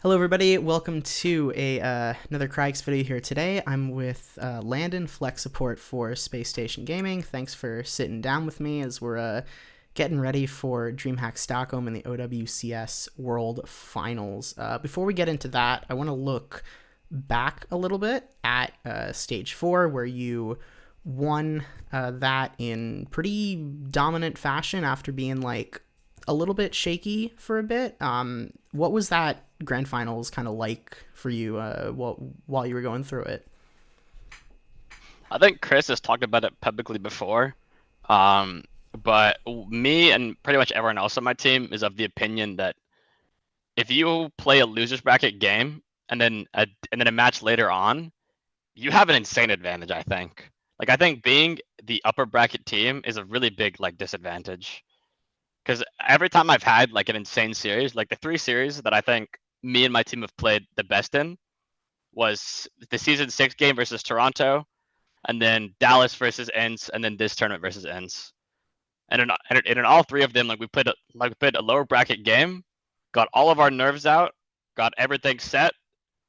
Hello everybody, welcome to another Kryix video here today. I'm with Landon, Flex Support for Spacestation Gaming. Thanks for sitting down with me as we're getting ready for DreamHack Stockholm in the OWCS World Finals. Before we get into that, I want to look back a little bit at Stage 4, where you won that in pretty dominant fashion after being like a little bit shaky for a bit. What was that grand finals kind of like for you while you were going through it? I think Chris has talked about it publicly before, but me and pretty much everyone else on my team is of the opinion that if you play a losers bracket game and then a match later on, you have an insane advantage. I think. I think being the upper bracket team is a really big disadvantage. Because every time I've had an insane series, the 3 series that I think me and my team have played the best in was the season 6 game versus Toronto, and then Dallas versus Ents, and then this tournament versus Ents. And in all 3 of them, we played a lower bracket game, got all of our nerves out, got everything set,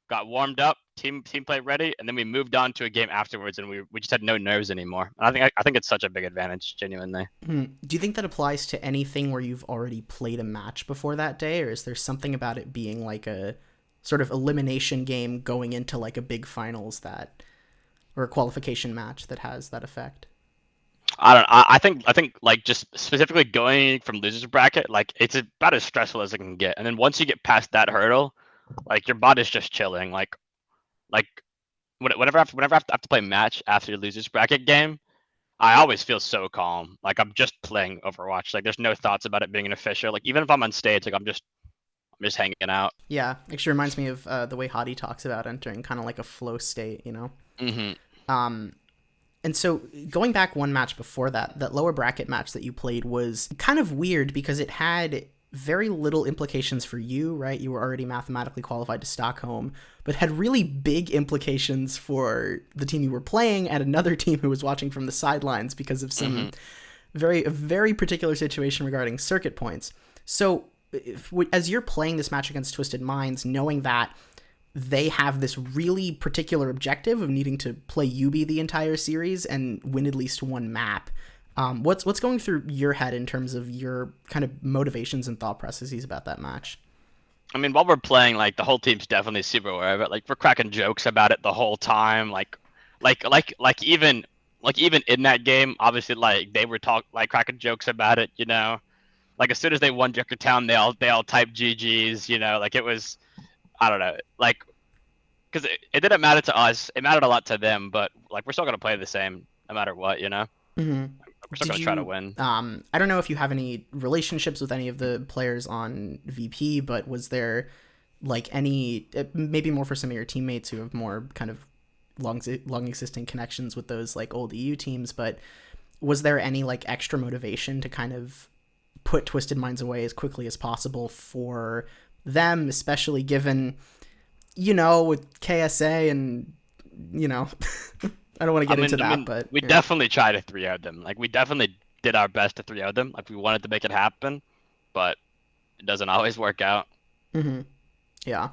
got warmed up, team play ready, and then we moved on to a game afterwards, and we just had no nerves anymore. And I think it's such a big advantage, genuinely. Do you think that applies to anything where you've already played a match before that day, or is there something about it being like a sort of elimination game going into like a big finals or a qualification match that has that effect? I don't. I think just specifically going from losers bracket, it's about as stressful as it can get. And then once you get past that hurdle, your body's just chilling. Whenever I have to play a match after your losers bracket game, I always feel so calm. I'm just playing Overwatch. There's no thoughts about it being an official. Even if I'm on stage, I'm just hanging out. Yeah, actually reminds me of the way Hadi talks about entering kind of like a flow state, you know? Mm-hmm. And so going back one match before that lower bracket match that you played was kind of weird because it had very little implications for you, right? You were already mathematically qualified to Stockholm, but had really big implications for the team you were playing and another team who was watching from the sidelines because of some very particular situation regarding circuit points. So as you're playing this match against Twisted Minds, knowing that they have this really particular objective of needing to play Youbi the entire series and win at least one map, what's going through your head in terms of your kind of motivations and thought processes about that match? I mean, while we're playing, the whole team's definitely super aware of it. We're cracking jokes about it the whole time. Even in that game, obviously, they were cracking jokes about it. You know, as soon as they won Town, they all typed GGs. You know, it was, I don't know, because it didn't matter to us. It mattered a lot to them, but we're still gonna play the same no matter what. You know. Mm-hmm. We're still going to try to win. I don't know if you have any relationships with any of the players on VP, but was there any, maybe more for some of your teammates who have more kind of long existing connections with those old EU teams, but was there any extra motivation to kind of put Twisted Minds away as quickly as possible for them, especially given, with KSA and, I don't want to get into that, but we definitely tried to 3-0 them. We definitely did our best to 3-0 them. We wanted to make it happen, but it doesn't always work out. Mm-hmm. Yeah.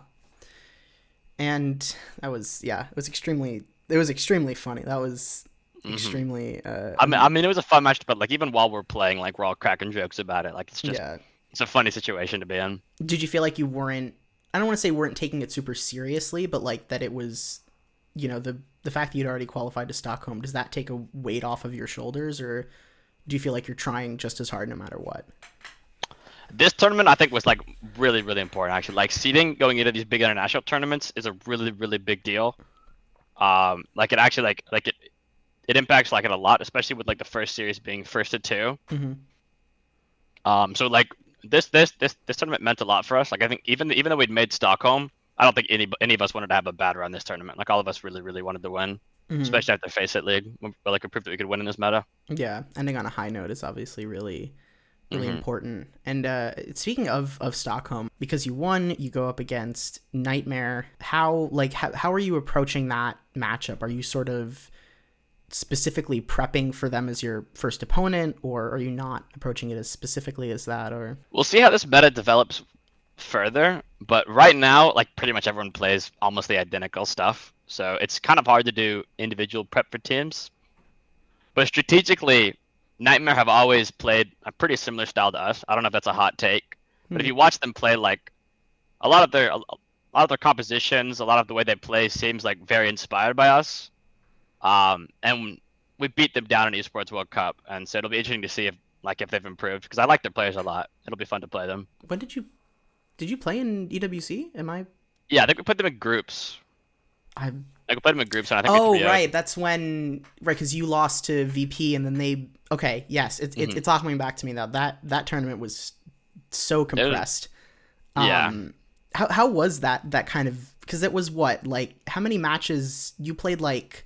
And that was, it was extremely funny. That was extremely. I mean, it was a fun match, but even while we're playing, we're all cracking jokes about it. It's a funny situation to be in. Did you feel like you weren't? I don't want to say weren't taking it super seriously, but that it was, the fact that you'd already qualified to Stockholm, does that take a weight off of your shoulders, or do you feel like you're trying just as hard no matter what? This tournament, I think, was really, really important. Actually, seeding going into these big international tournaments is a really, really big deal. It actually it impacts it a lot, especially with the first series being first to 2. Mm-hmm. So this tournament meant a lot for us. I think even though we'd made Stockholm, I don't think any of us wanted to have a bad run this tournament. All of us really, really wanted to win, especially after Face It League. We proved that we could win in this meta. Yeah, ending on a high note is obviously really important. And speaking of Stockholm, because you won, you go up against Nightmare. How are you approaching that matchup? Are you sort of specifically prepping for them as your first opponent, or are you not approaching it as specifically as that? Or we'll see how this meta develops further, But right now, like pretty much everyone plays almost the identical stuff, so it's kind of hard to do individual prep for teams. But strategically, Nightmare have always played a pretty similar style to us. I don't know if that's a hot take, but if you watch them play, like a lot of their compositions, a lot of the way they play seems like very inspired by us. And we beat them down in Esports World Cup, and so it'll be interesting to see if they've improved, because I like their players a lot. It'll be fun to play them. When did you play in EWC? Yeah, I think we put them in groups. I Like we put them in groups, and I think Oh, we 3-0'd. right. That's when, right, because you lost to VP and then they. Okay, yes, it's all coming back to me now. That tournament was so compressed. Yeah. How was that kind of? Because it was what, like, how many matches you played? Like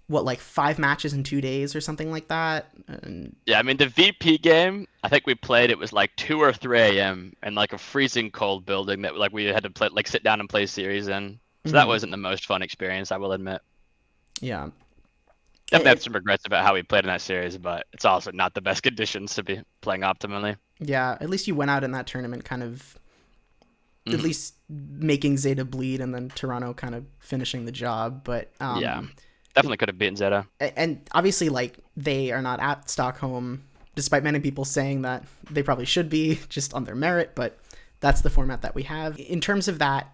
5 matches in 2 days or something like that. And Yeah, I mean the VP game, I think we played. It was like 2 or 3 a.m. in like a freezing cold building that like we had to play, like sit down and play series in. So that wasn't the most fun experience, I will admit. yeah, Definitely have some regrets about how we played in that series, but it's also not the best conditions to be playing optimally. yeah. At least you went out in that tournament, kind of, at least making Zeta bleed, and then Toronto kind of finishing the job. But Yeah, definitely could have beaten Zeta. and obviously, like, they are not at Stockholm, despite many people saying that they probably should be just on their merit. But that's the format that we have in terms of that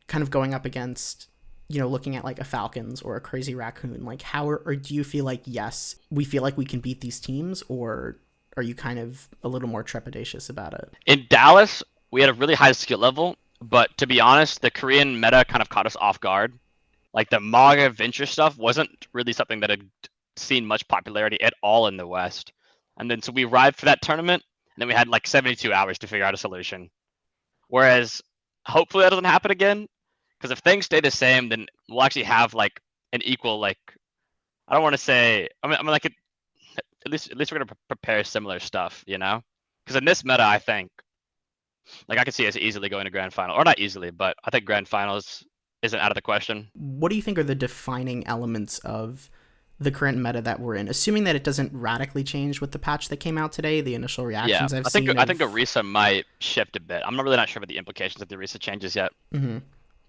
kind of going up against, looking at like a Falcons or a Crazy Raccoon. Like, or do you feel like, yes, we feel like we can beat these teams, or are you kind of a little more trepidatious about it? In Dallas, we had a really high skill level, but to be honest, the Korean meta kind of caught us off guard. Like the Maga Venture stuff wasn't really something that had seen much popularity at all in the West. And then so we arrived for that tournament, and then we had like 72 hours to figure out a solution. Whereas hopefully that doesn't happen again, because if things stay the same, then we'll actually have like an equal, like, I don't want to say, I mean like at least we're gonna prepare similar stuff, Because in this meta, I think, like I could see us easily going to grand final, or not easily, but I think grand finals isn't out of the question. What do you think are the defining elements of the current meta that we're in, assuming that it doesn't radically change with the patch that came out today? The initial reactions I've seen. I think Orisa might shift a bit. I'm not really sure about the implications of the Orisa changes yet.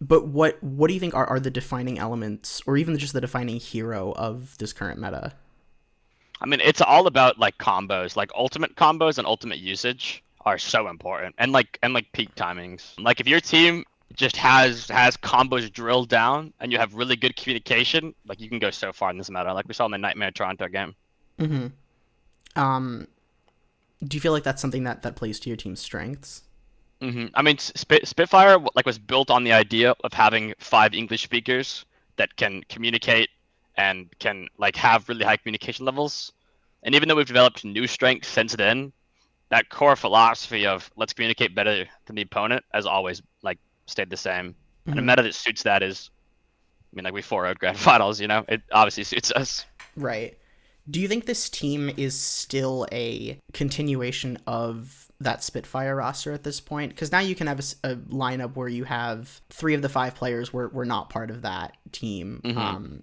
But what do you think are the defining elements, or even just the defining hero of this current meta? I mean, it's all about like combos, like ultimate combos and ultimate usage are so important, and like peak timings. Like if your team just has combos drilled down and you have really good communication, like you can go so far in this meta, like we saw in the Nightmare Toronto game. Do you feel like that's something that plays to your team's strengths? I mean, Spitfire like was built on the idea of having 5 English speakers that can communicate and can like have really high communication levels. And even though we've developed new strengths since then, that core philosophy of let's communicate better than the opponent has always like stayed the same. And a meta that suits that is, I mean, like we 4-0'd grand finals, it obviously suits us. Right. Do you think this team is still a continuation of that Spitfire roster at this point? Because now you can have a lineup where you have 3 of the 5 players were not part of that team.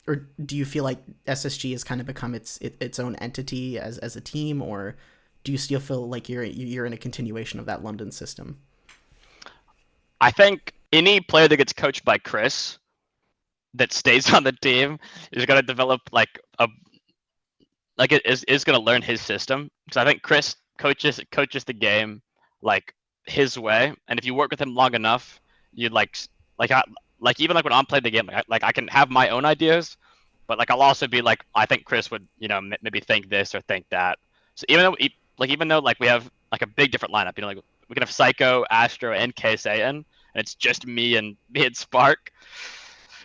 Or do you feel like SSG has kind of become its own entity as a team, or do you still feel like you're in a continuation of that London system? I think any player that gets coached by Chris that stays on the team is going to develop is going to learn his system. Because I think Chris coaches the game like his way, and if you work with him long enough, you'd even like when I'm playing the game, like I can have my own ideas, but like I'll also be like, I think Chris would maybe think this or think that. So even though like we have like a big different lineup, like we can have Psycho, Astro, and KSA in, and it's just me and Spark.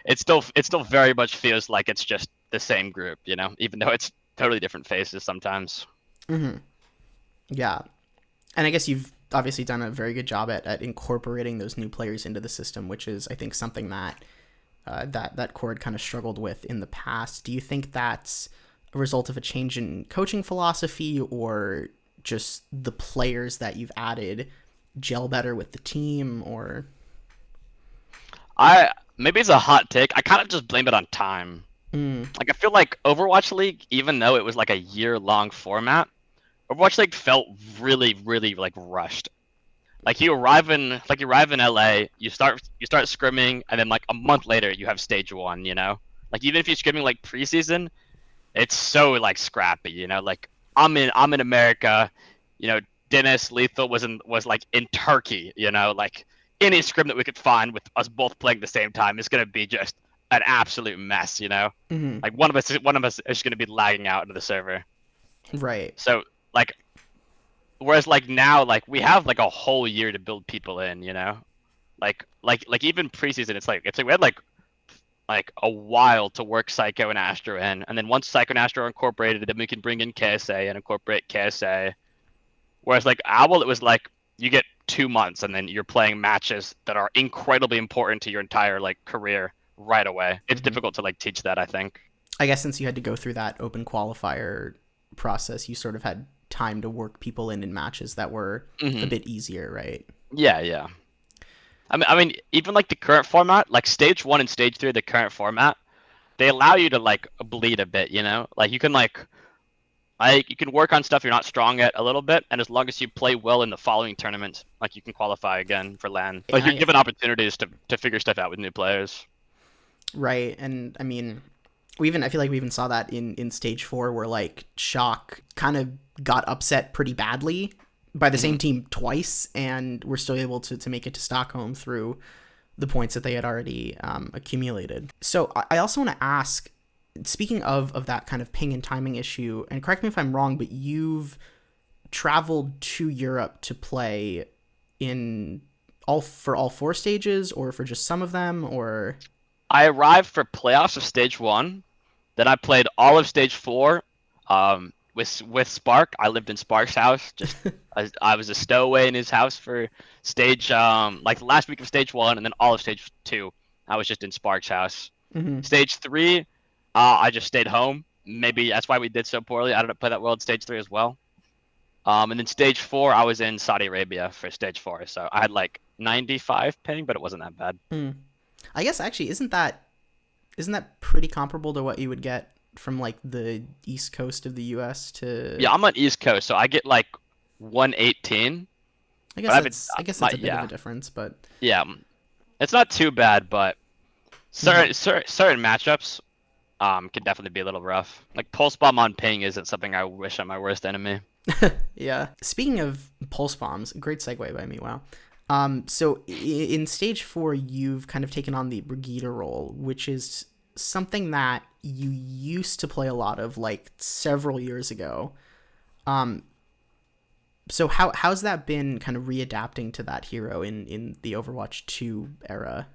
It still very much feels like it's just the same group, even though it's totally different faces sometimes. Yeah, and I guess you've obviously done a very good job at incorporating those new players into the system, which is, I think, something that that Cord kind of struggled with in the past. Do you think that's a result of a change in coaching philosophy, or just the players that you've added gel better with the team, or? Maybe it's a hot take. I kind of just blame it on time. Like I feel like Overwatch League, even though it was like a year-long format, Overwatch League felt really, really like rushed. Like you arrive in LA, you start scrimming, and then like a month later you have stage one. Like even if you're scrimming like preseason, it's so like scrappy. Like I'm in America. Dennis Lethal was like in Turkey. Like any scrim that we could find with us both playing at the same time is gonna be just an absolute mess. Mm-hmm. Like one of us is gonna be lagging out into the server. Right. So like, whereas like now, like we have like a whole year to build people in. Like even preseason, it's like we had like a while to work Psycho and Astro in, and then once Psycho and Astro are incorporated, then we can bring in KSA and incorporate KSA. Whereas like Owl, it was like you get 2 months and then you're playing matches that are incredibly important to your entire like career right away. It's difficult to like teach that, I think. I guess since you had to go through that open qualifier process, you sort of had time to work people in matches that were a bit easier, right? Yeah. I mean, even like the current format, like stage 1 and stage 3 of the current format, they allow you to like bleed a bit. Like you can you can work on stuff you're not strong at a little bit, and as long as you play well in the following tournament, like you can qualify again for LAN. Like you're given opportunities to figure stuff out with new players. Right, and I mean, I feel like we even saw that in stage 4 where like Shock kind of got upset pretty badly by the same team twice, and were still able to make it to Stockholm through the points that they had already accumulated. So I also want to ask, speaking of that kind of ping and timing issue, and correct me if I'm wrong, but you've traveled to Europe to play for all 4 stages, or for just some of them, or? I arrived for playoffs of stage 1, then I played all of stage 4 with Spark. I lived in Spark's house. Just I was a stowaway in his house for stage like the last week of stage 1, and then all of stage 2 I was just in Spark's house. Stage 3 I just stayed home. Maybe that's why we did so poorly. I didn't play that well at stage 3 as well. And then stage 4 I was in Saudi Arabia for stage 4, so I had like 95 ping, but it wasn't that bad. I guess actually isn't that pretty comparable to what you would get from like the east coast of the US to? Yeah, I'm on East Coast, so I get like 118. I guess that's a bit of a difference, but yeah, it's not too bad, but certain matchups can definitely be a little rough. Like pulse bomb on ping isn't something I wish on my worst enemy. Yeah. Speaking of pulse bombs, great segue by me. Wow. So in stage 4, you've kind of taken on the Brigitte role, which is something that you used to play a lot of like several years ago. So how's that been kind of readapting to that hero in the Overwatch 2 era?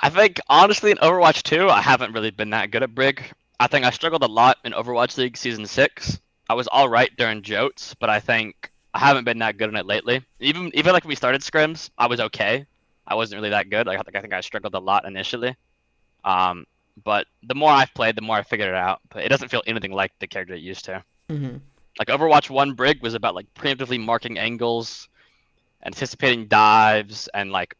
I think honestly in Overwatch 2 I haven't really been that good at Brig. I think I struggled a lot in Overwatch League Season 6. I was alright during Jotes, but I think I haven't been that good in it lately. Even like when we started scrims, I was okay. I wasn't really that good. Like I think I struggled a lot initially. But the more I've played, the more I figured it out. But it doesn't feel anything like the character it used to. Like Overwatch 1 Brig was about like preemptively marking angles, anticipating dives, and like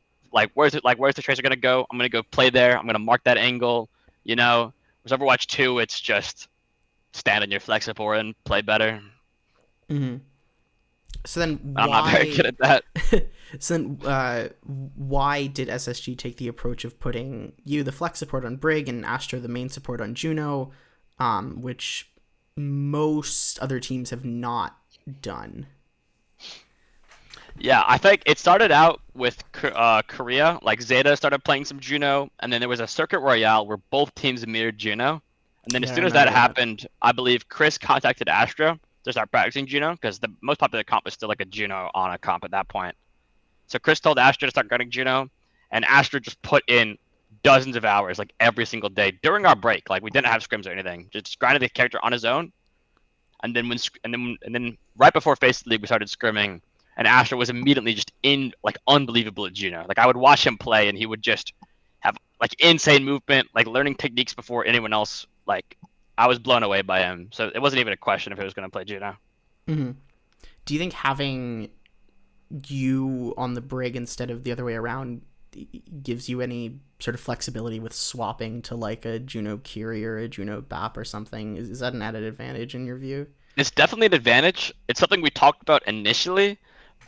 where's the tracer gonna go? I'm gonna go play there. I'm gonna mark that angle. Whereas Overwatch 2, it's just stand on your flex support and play better. So then I'm not very good at that. So then why did SSG take the approach of putting you, the flex support, on Brig, and Astro, the main support, on Juno, which most other teams have not done? Yeah, I think it started out with Korea. Like Zeta started playing some Juno, and then there was a Circuit Royale where both teams mirrored Juno. And then as soon as that happened, I believe Chris contacted Astro to start practicing Juno, because the most popular comp was still like a Juno on a comp at that point. So Chris told Astro to start running Juno, and Astro just put in dozens of hours, like every single day during our break. Like we didn't have scrims or anything, just grinded the character on his own. And then right before Face the League, we started scrimming, and Astro was immediately just unbelievable at Juno. Like I would watch him play, and he would just have like insane movement, like learning techniques before anyone else. Like I was blown away by him. So it wasn't even a question if he was going to play Juno. Do you think having you on the Brig instead of the other way around gives you any sort of flexibility with swapping to like a Juno Kiri or a Juno Bap or something? Is that an added advantage in your view? It's definitely an advantage. It's something we talked about initially,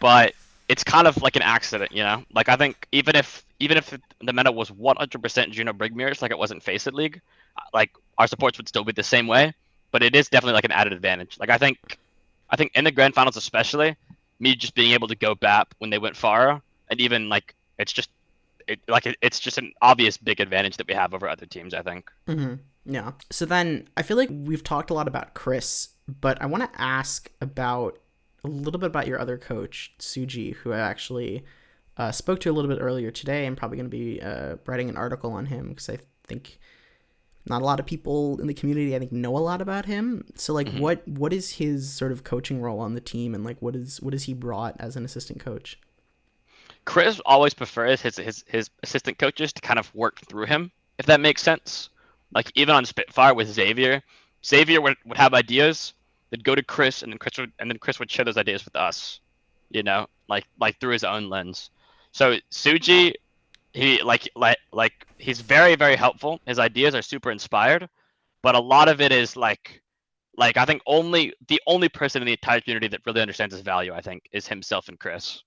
but it's kind of like an accident, you know. Like I think even if the meta was 100% Juno-Brigitte mirrors, like it wasn't Faceit League, like our supports would still be the same way. But it is definitely like an added advantage. Like I think in the grand finals especially, me just being able to go BAP when they went far, and even like it's just it's just an obvious big advantage that we have over other teams, I think. Mm-hmm. Yeah. So then I feel like we've talked a lot about Kryix, but I want to ask about a little bit about your other coach, Suji, who I actually spoke to a little bit earlier today. I'm probably going to be writing an article on him because I think not a lot of people in the community, I think, know a lot about him. So like, what is his sort of coaching role on the team, and like what is he brought as an assistant coach? Chris always prefers his assistant coaches to kind of work through him, if that makes sense. Like even on Spitfire with Xavier would have ideas, they'd go to Chris, and then Chris would share those ideas with us, you know, like through his own lens. So Suji, he he's very, very helpful. His ideas are super inspired, but a lot of it is like I think the only person in the entire community that really understands his value, I think, is himself and Chris.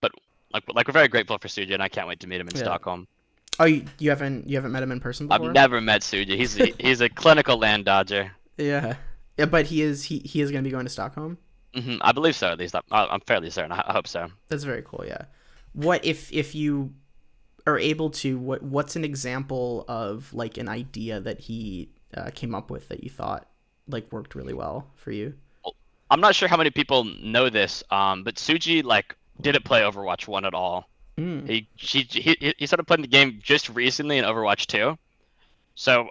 But like we're very grateful for Suji, and I can't wait to meet him in Stockholm. Oh, you haven't met him in person before? I've never met Suji. He's a clinical land dodger. Yeah, but he is going to be going to Stockholm. I believe so, at least. I'm fairly certain. I hope so. That's very cool. Yeah. What if you are able to? What's an example of like an idea that he came up with that you thought like worked really well for you? I'm not sure how many people know this, but Suji like didn't play Overwatch 1 at all. He started playing the game just recently in Overwatch 2, so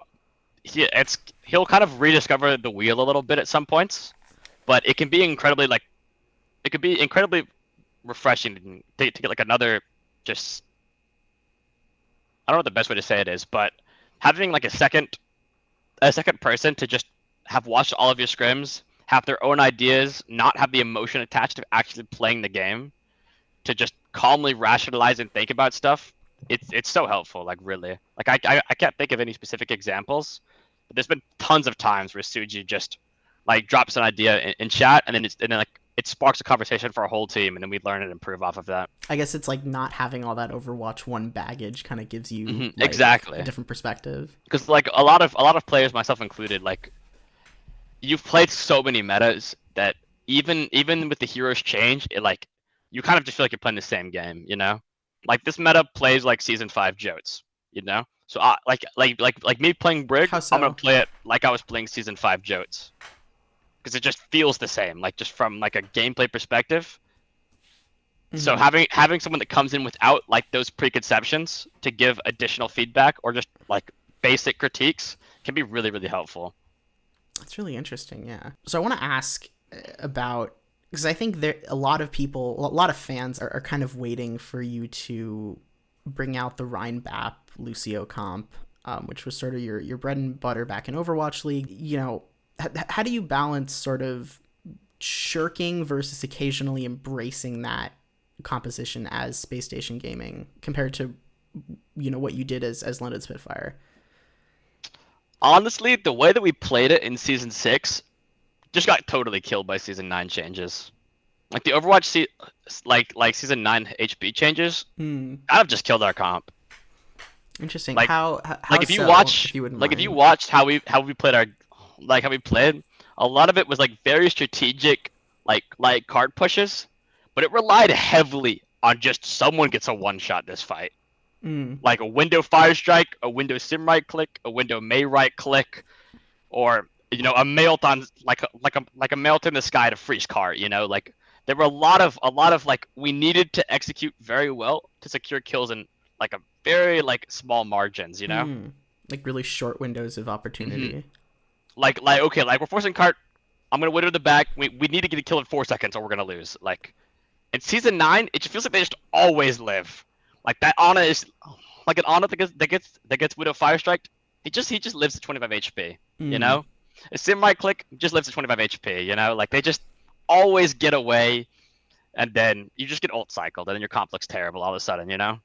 he'll kind of rediscover the wheel a little bit at some points, but it can be incredibly refreshing to get like another, just, I don't know what the best way to say it is, but having like a second person to just have watched all of your scrims, have their own ideas, not have the emotion attached to actually playing the game, to just calmly rationalize and think about stuff. It's so helpful, like really. Like I can't think of any specific examples, but there's been tons of times where Suji just like drops an idea in chat, and then like it sparks a conversation for a whole team, and then we learn and improve off of that. I guess it's like not having all that Overwatch 1 baggage kind of gives you like, exactly a different perspective. Because like a lot of players, myself included, like you've played so many metas that even with the heroes change, it like you kind of just feel like you're playing the same game, you know? Like this meta plays like season 5 Jotes, you know? So like me playing Brig, How so? I'm gonna play it like I was playing season 5 Jotes. Because it just feels the same, like just from like a gameplay perspective. So having someone that comes in without like those preconceptions to give additional feedback or just like basic critiques can be really, really helpful. That's really interesting, yeah. So I want to ask about, because I think a lot of fans are kind of waiting for you to bring out the Rhine BAP Lucio comp, which was sort of your bread and butter back in Overwatch League. You know, how do you balance sort of shirking versus occasionally embracing that composition as Space Station Gaming compared to, you know, what you did as London Spitfire? Honestly, the way that we played it in season 6 just got totally killed by season 9 changes. Like the Overwatch like season 9 HP changes kind of just killed our comp. Interesting. Like, how like if you watched how we played how we played, a lot of it was like very strategic like card pushes, but it relied heavily on just someone gets a one shot this fight. Like a window fire strike, a window sim right click, a window May right click, or you know, a melt on like a melt in the sky to freeze car, you know, like there were a lot of like we needed to execute very well to secure kills in like a very like small margins, you know? Like really short windows of opportunity. Like okay, like we're forcing cart, I'm gonna window the back, we need to get a kill in 4 seconds or we're gonna lose. Like in season 9, it just feels like they just always live. Like that Ana is like an Ana that gets Widow Fire Strike. He just lives at 25 HP. You know, a sim right click just lives at 25 HP. You know, like they just always get away, and then you just get ult cycled, and then your comp looks terrible all of a sudden. You know,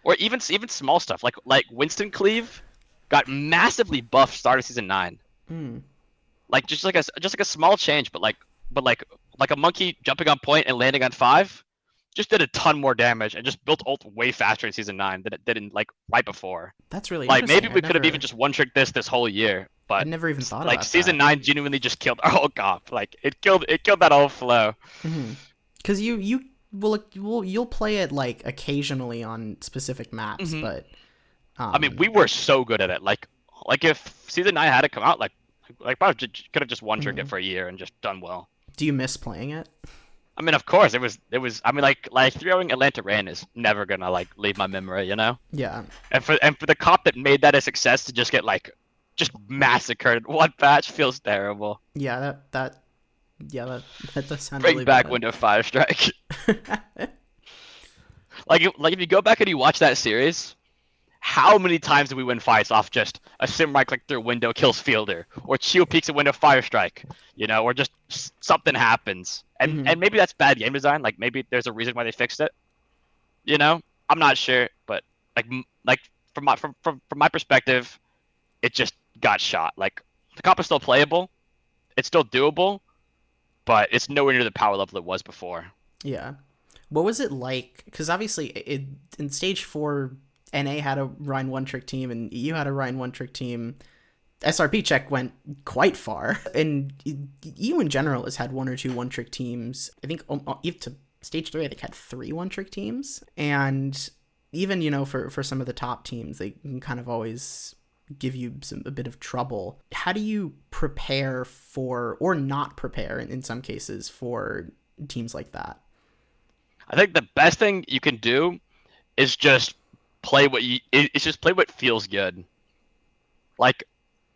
or even small stuff like Winston Cleave got massively buffed start of season 9. Like just like a small change, but like but like a monkey jumping on point and landing on 5 just did a ton more damage and just built ult way faster in season 9 than it did in like right before. That's really Like interesting. maybe we could have even just one-tricked this whole year, I but never even thought like about season that. 9 genuinely just killed our whole comp. Like it killed that whole flow. Because you'll play it like occasionally on specific maps, but I mean, we were so good at it. Like if season 9 had to come out, like probably could have just one-tricked it for a year and just done well. do you miss playing it? I mean, of course, it was. I mean, like throwing Atlanta Rain is never gonna like leave my memory, you know. Yeah. And for the comp that made that a success to just get like just massacred one patch feels terrible. Yeah, that does sound Bring really back bad. Window 5 Strike. like if you go back and you watch that series, how many times did we win fights off just a sim right click through window kills fielder, or Chio peeks a window fire strike, you know, or just something happens, and maybe that's bad game design. Like maybe there's a reason why they fixed it, you know. I'm not sure, but like from my perspective, it just got shot. Like the comp is still playable, it's still doable, but it's nowhere near the power level it was before. Yeah. What was it like? Because obviously, in stage 4, NA had a Rhine one-trick team, and EU had a Rhine one-trick team. SrPeakCheck went quite far, and EU in general has had 1 or 2 one-trick teams. I think even to stage 3, I think had 3 one-trick teams, and even, you know, for some of the top teams, they can kind of always give you a bit of trouble. How do you prepare for, or not prepare in some cases, for teams like that? I think the best thing you can do is just play what feels good. Like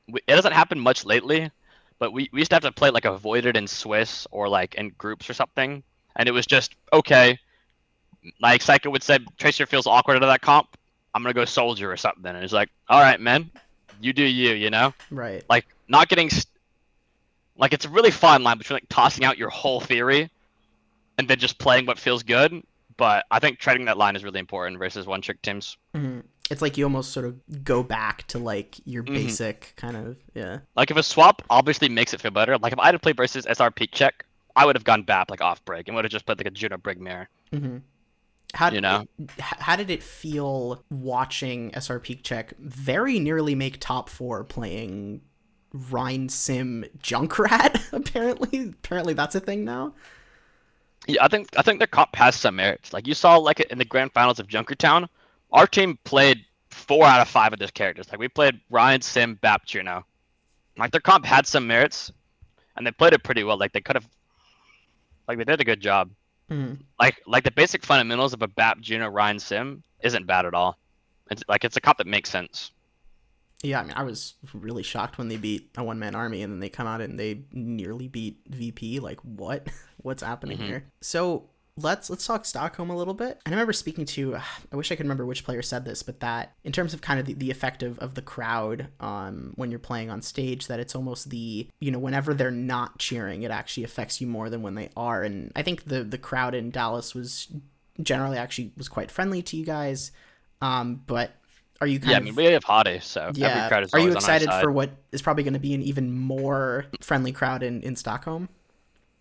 it doesn't happen much lately, but we used to have to play like Avoided in Swiss or like in groups or something, and it was just okay. Like Psycho would say, Tracer feels awkward out of that comp. I'm gonna go Soldier or something, and it's like, all right, man, you do you, you know? Right. Like not getting like it's a really fine line between like tossing out your whole theory and then just playing what feels good. But I think treading that line is really important versus one-trick teams. It's like you almost sort of go back to like your basic kind of, yeah. Like if a swap obviously makes it feel better. Like if I had to play versus SrPeakCheck, I would have gone BAP like off break and would have just played like a Juno-Brigitte mirror. How did it feel watching SrPeakCheck very nearly make top 4 playing Rhine Sim Junkrat? Apparently that's a thing now. Yeah, I think their comp has some merits. Like you saw, like in the grand finals of Junkertown, our team played 4 out of 5 of those characters. Like we played Ryan, Sim, Bap, Juno. Like their comp had some merits, and they played it pretty well. Like they could have, like they did a good job. Like the basic fundamentals of a Bap, Juno, Ryan, Sim isn't bad at all. It's a comp that makes sense. Yeah, I mean, I was really shocked when they beat a one-man army, and then they come out and they nearly beat VP. Like, what? What's happening here? So let's talk Stockholm a little bit. And I remember speaking to, I wish I could remember which player said this, but that in terms of kind of the effect of the crowd when you're playing on stage, that it's almost the, you know, whenever they're not cheering, it actually affects you more than when they are. And I think the crowd in Dallas was generally actually was quite friendly to you guys, but are you I mean, we have Hottie, so every crowd is always on our side. Are you excited for what is probably going to be an even more friendly crowd in Stockholm?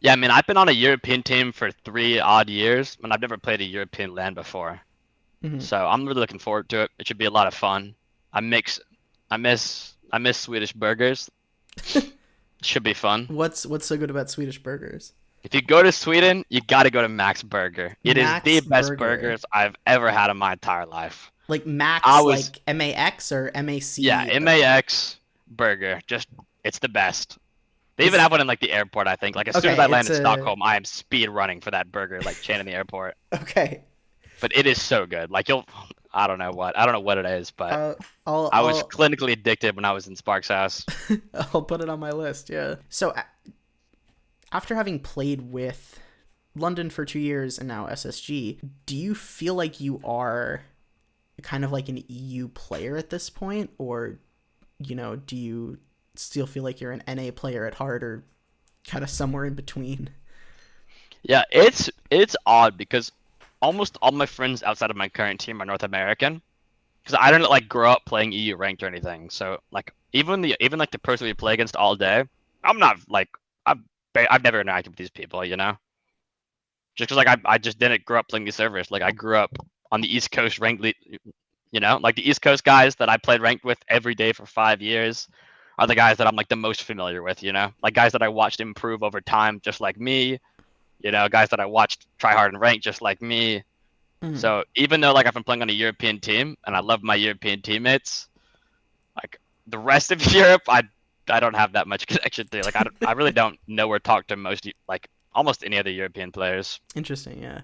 Yeah, I mean, I've been on a European team for 3 odd years, and I've never played a European LAN before. So I'm really looking forward to it. It should be a lot of fun. I miss Swedish burgers. Should be fun. What's so good about Swedish burgers? If you go to Sweden, you got to go to Max Burger. It is the best burgers I've ever had in my entire life. Like Max, like MAX or MAC? Yeah, MAX burger. Just, it's the best. They even have one in like the airport, I think. Like as soon as I land in Stockholm, I am speed running for that burger, like chain in the airport. Okay. But it is so good. Like I don't know what it is, but I was clinically addicted when I was in Spark's house. I'll put it on my list. Yeah. So after having played with London for 2 years and now SSG, do you feel like you are kind of like an EU player at this point, or, you know, do you still feel like you're an NA player at heart, or kind of somewhere in between? Yeah, it's odd because almost all my friends outside of my current team are North American, because I didn't like grow up playing EU ranked or anything. So like even like the person we play against all day, I've I've never interacted with these people, just because like I just didn't grow up playing these servers. Like I grew up on the East Coast ranked, like the East Coast guys that I played ranked with every day for 5 years are the guys that I'm like the most familiar with, like guys that I watched improve over time, just like me, guys that I watched try hard and rank just like me. So even though like I've been playing on a European team and I love my European teammates, like the rest of Europe, I don't have that much connection to. Like I really don't know or talk to most like almost any other European players. Interesting, yeah.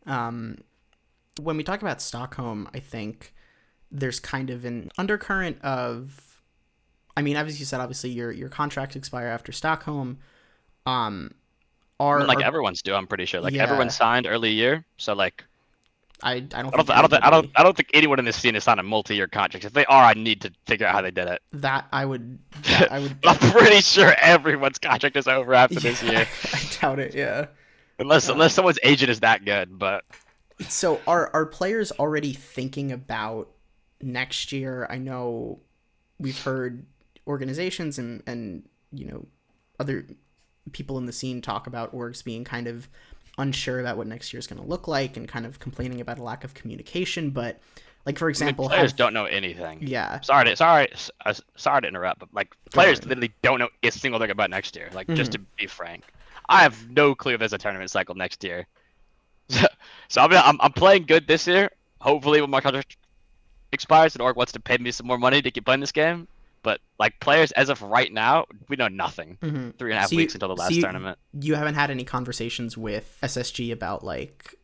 When we talk about Stockholm, I think there's kind of an undercurrent of, I mean, as you said, obviously your contracts expire after Stockholm. Everyone's due, I'm pretty sure. Like everyone signed early year, so like I don't think anyone in this scene has signed a multi-year contract. If they are, I need to figure out how they did it. I would. I'm pretty sure everyone's contract is over after this year. I doubt it. Yeah. Unless someone's agent is that good, but. So are players already thinking about next year? I know we've heard organizations and other people in the scene talk about orgs being kind of unsure about what next year is going to look like and kind of complaining about a lack of communication. But like, for example, players don't know anything. Yeah. Sorry to interrupt, but like players literally don't know a single thing about next year. Like just to be frank, I have no clue if there's a tournament cycle next year. So I'm playing good this year. Hopefully, when my contract expires, and org wants to pay me some more money to keep playing this game. But like players, as of right now, we know nothing. 3.5 weeks until the last tournament. You haven't had any conversations with SSG about like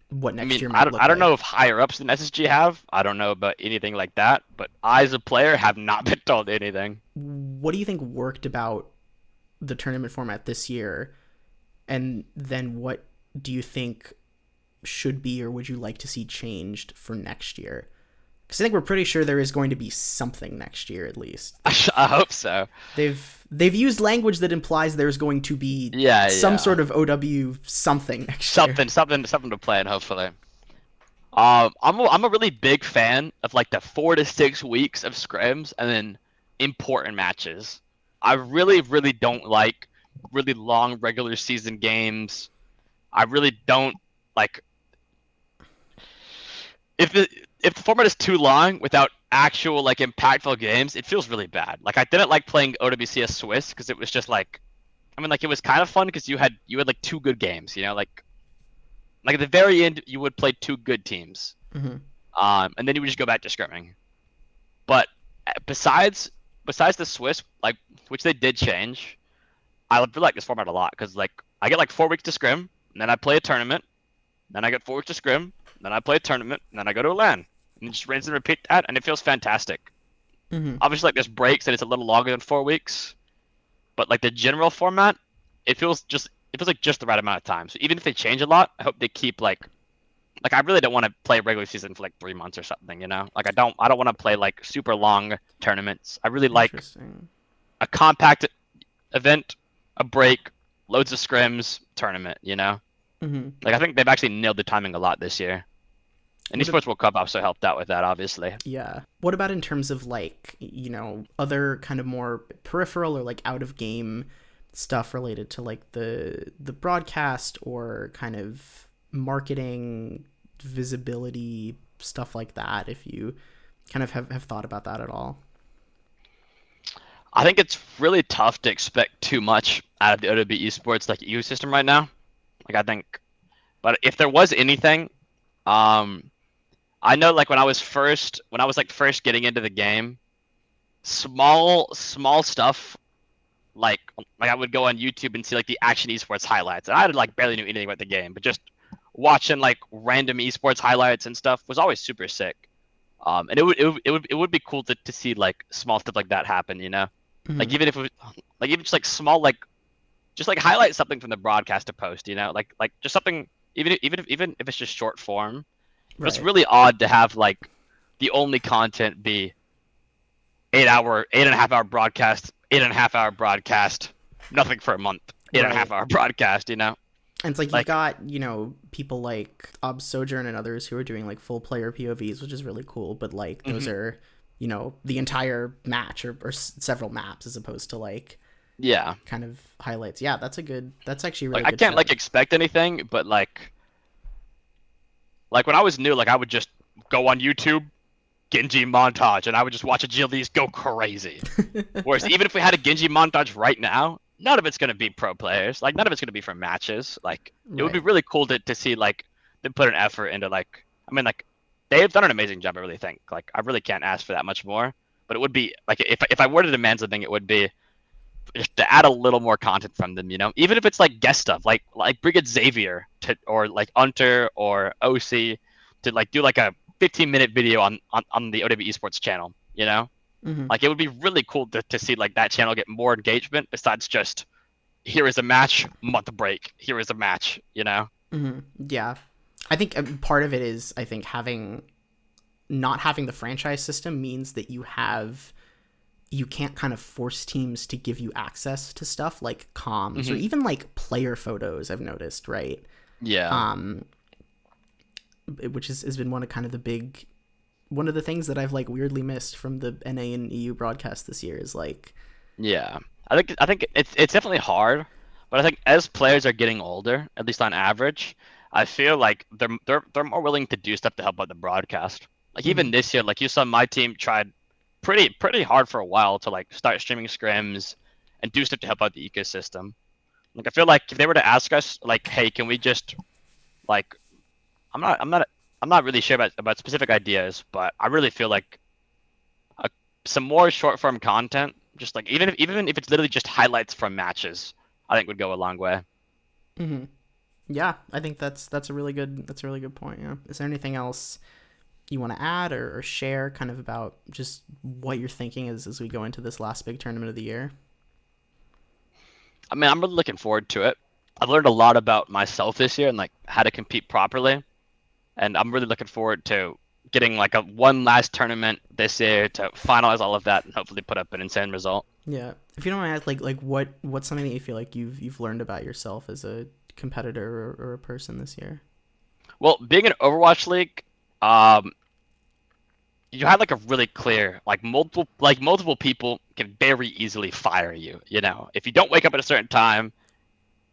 what next year might look like? I don't know if higher ups than SSG have. I don't know about anything like that. But I, as a player, have not been told anything. What do you think worked about the tournament format this year? And then what do you think should be or would you like to see changed for next year? Because I think we're pretty sure there is going to be something next year, at least. I hope so. They've used language that implies there's going to be some sort of OW something next year. Something to play in, hopefully. I'm a really big fan of like the 4 to 6 weeks of scrims and then important matches. I really don't like really long regular season games. I really don't like if the format is too long without actual like impactful games, it feels really bad. Like I didn't like playing OWCS Swiss because it was just like, I mean, like it was kind of fun because you had like 2 good games, like at the very end you would play 2 good teams, and then you would just go back to scrimming. But besides the Swiss, like which they did change, I really like this format a lot because like I get like 4 weeks to scrim, and then I play a tournament, then I get 4 weeks to scrim, then I play a tournament, and then I go to a LAN. And just rinse and repeat that, and it feels fantastic. Obviously, like there's breaks, and it's a little longer than 4 weeks. But like the general format, it feels like just the right amount of time. So even if they change a lot, I hope they keep like I really don't want to play regular season for like 3 months or something, Like I don't want to play like super long tournaments. I really like a compact event, a break, loads of scrims, tournament, Like I think they've actually nailed the timing a lot this year. And Esports World Cup also helped out with that, obviously. Yeah. What about in terms of like, other kind of more peripheral or like out of game stuff related to like the broadcast or kind of marketing, visibility, stuff like that, if you kind of have thought about that at all? I think it's really tough to expect too much out of the OW Esports like ecosystem right now. Like I think, but if there was anything, I know like when I was first getting into the game, small stuff like I would go on YouTube and see like the Action Esports highlights, and I like barely knew anything about the game, but just watching like random esports highlights and stuff was always super sick. And it would be cool to see like small stuff like that happen, Like even if it was, like even just like small just like highlight something from the broadcast to post, like just something even if it's just short form. Right. It's really odd to have like the only content be 8.5 hour broadcast, 8.5 hour broadcast, nothing for a month, 8.5 hour broadcast, And it's like you've got, people like Sojourn and others who are doing like full player POVs, which is really cool, but like those are, the entire match or several maps as opposed to like, Yeah. kind of highlights. Yeah, that's actually a really Like I good can't shout. like expect anything, but like when I was new, like I would just go on YouTube, Genji montage, and I would just watch a GLDs go crazy. Whereas even if we had a Genji montage right now, none of it's gonna be pro players. Like none of it's gonna be from matches. Like it would be Right. really cool to see like them put an effort into like I mean like they've done an amazing job. I really think like I really can't ask for that much more. But it would be like if I were to demand something, it would be just to add a little more content from them. You know, even if it's like guest stuff, like Brigade Xavier to or like Unter or OC to like do like a 15-minute video on the OW Esports channel. You know. Hmm. Like it would be really cool to see like that channel get more engagement besides just here is a match, month break. Here is a match, you know? Hmm. Yeah, I think part of it is, I think, not having the franchise system means that you can't kind of force teams to give you access to stuff like comms or even like player photos. I've noticed, right? Yeah. Um, which has been one of the things that I've like weirdly missed from the NA and EU broadcast this year is like, Yeah. I think it's definitely hard, but I think as players are getting older, at least on average, I feel like they're more willing to do stuff to help out the broadcast. Like mhm, even this year, like you saw my team tried pretty hard for a while to like start streaming scrims and do stuff to help out the ecosystem. Like I feel like if they were to ask us like, hey, can we just like I'm not I'm not I'm not really sure about specific ideas, but I really feel like uh, some more short form content, just like even if it's literally just highlights from matches, I think would go a long way. mhm. Yeah, I think that's a really good point. Yeah. Is there anything else you want to add or share, kind of about just what you're thinking as we go into this last big tournament of the year? I mean, I'm really looking forward to it. I've learned a lot about myself this year and like how to compete properly, and I'm really looking forward to getting like a one last tournament this year to finalize all of that and hopefully put up an insane result. Yeah, if you don't mind, like what's something that you feel like you've learned about yourself as a competitor or a person this year? Well, being an Overwatch League, um, you have like a really clear multiple people can very easily fire you. You know, if you don't wake up at a certain time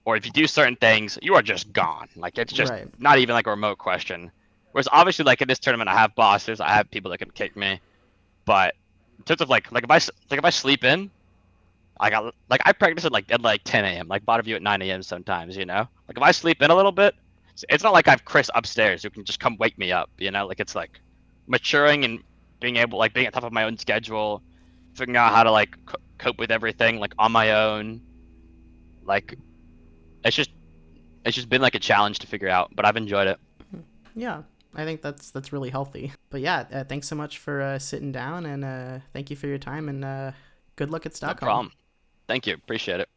or if you do certain things, you are just gone. Like it's just Right. not even like a remote question. Whereas obviously like in this tournament, I have bosses, I have people that can kick me. But in terms of like if I sleep in, I practice at like 10 a.m. like bot review at 9 a.m. sometimes. You know, like if I sleep in a little bit, it's not like I have Chris upstairs who can just come wake me up. You know, like it's like maturing and being at top of my own schedule, figuring out how to like cope with everything like on my own. Like it's just it's just been like a challenge to figure out, but I've enjoyed it. Yeah, I think that's really healthy. But yeah, thanks so much for sitting down, and thank you for your time, and good luck at No Stockholm. problem. Thank you. Appreciate it.